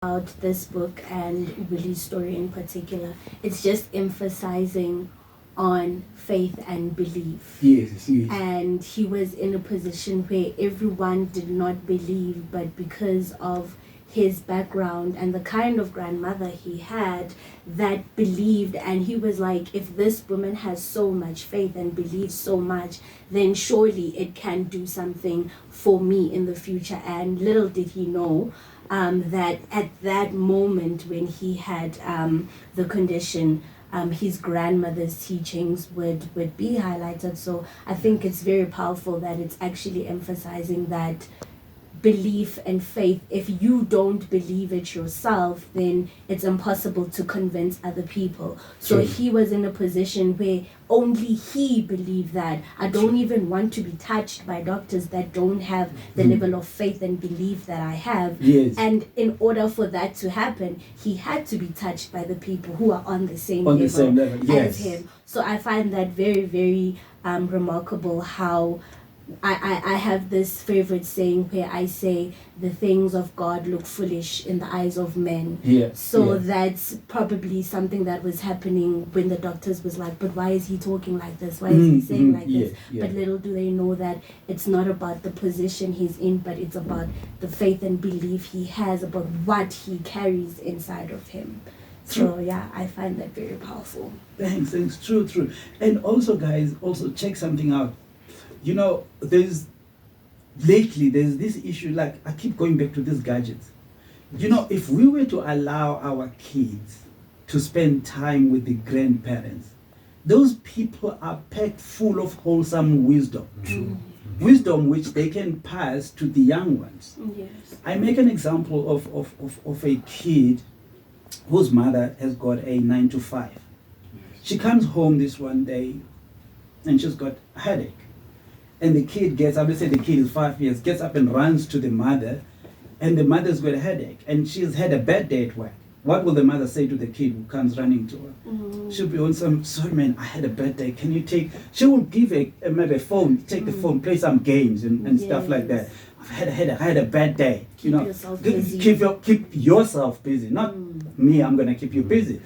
about this book and Willie's story in particular. It's just emphasizing on faith and belief. Yes, yes. And he was in a position where everyone did not believe, but because of his background and the kind of grandmother he had that believed, and he was like, if this woman has so much faith and believes so much, then surely it can do something for me in the future. And little did he know that at that moment when he had the condition, his grandmother's teachings would be highlighted. So I think it's very powerful that it's actually emphasizing that belief and faith. If you don't believe it yourself, then it's impossible to convince other people. So True. he was in a position where only he believed that. I don't even want to be touched by doctors that don't have the level of faith and belief that I have. Yes. And in order for that to happen, he had to be touched by the people who are on the same On level, the same level, yes. as him. So I find that very, very remarkable. How I have this favorite saying where I say the things of God look foolish in the eyes of men. Yeah. So yeah. that's probably something that was happening when the doctors was like, but why is he talking like this? Why is he saying like this? Yeah. But little do they know that it's not about the position he's in, but it's about the faith and belief he has about what he carries inside of him. So yeah, I find that very powerful. Thanks. True. And also, guys, also check something out. You know, lately there's this issue, like I keep going back to these gadgets. You know, if we were to allow our kids to spend time with the grandparents, those people are packed full of wholesome wisdom. Wisdom which they can pass to the young ones. Yes. I make an example of a kid whose mother has got a 9 to 5. She comes home this one day and she's got a headache. And the kid gets up, let's say the kid is 5 years, gets up and runs to the mother, and the mother's got a headache, and she's had a bad day at work. What will the mother say to the kid who comes running to her? She'll be on sorry man, I had a bad day, can you take, she will give maybe a phone, take the phone, play some games and stuff like that. I had a bad day, Keep yourself busy. Keep yourself busy, not me, I'm going to keep you busy.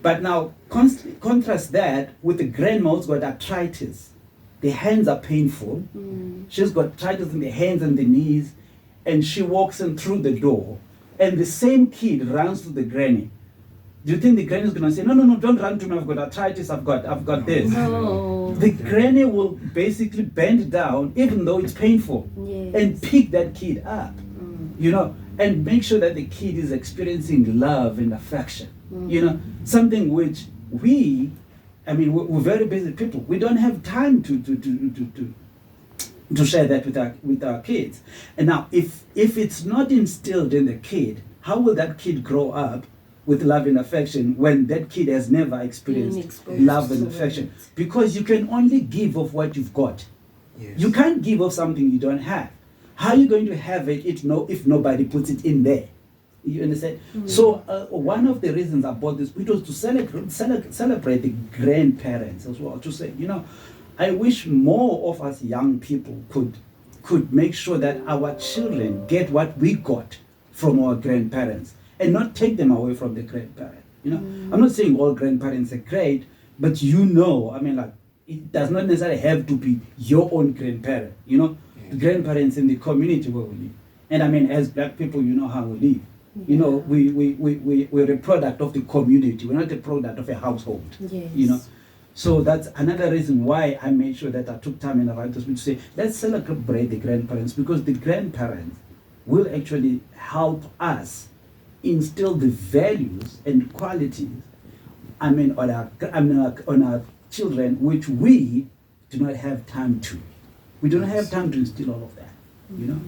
But now, contrast that with the grandma who's got arthritis. The hands are painful. She's got arthritis in the hands and the knees, and she walks in through the door, and the same kid runs to the granny. Do you think the granny is going to say, no, don't run to me, I've got arthritis, I've got this? No. The granny will basically bend down, even though it's painful, and pick that kid up, you know, and make sure that the kid is experiencing love and affection, you know, something which we're very busy people. We don't have time to share that with our kids. And now, if it's not instilled in the kid, how will that kid grow up with love and affection when that kid has never experienced love and affection? Because you can only give of what you've got. Yes. You can't give of something you don't have. How are you going to have it if nobody puts it in there? You understand? So one of the reasons I bought this book was to celebrate the grandparents as well. To say, you know, I wish more of us young people could make sure that our children get what we got from our grandparents and not take them away from the grandparents. You know, I'm not saying all grandparents are great, but it does not necessarily have to be your own grandparent. You know, the grandparents in the community where we live. And as black people, you know how we live. You know, we're a product of the community. We're not a product of a household. Yes. You know, so that's another reason why I made sure that I took time in the writers to say, let's celebrate the grandparents, because the grandparents will actually help us instill the values and qualities on our children, which we do not have time to. We don't have time to instill all of that. You know.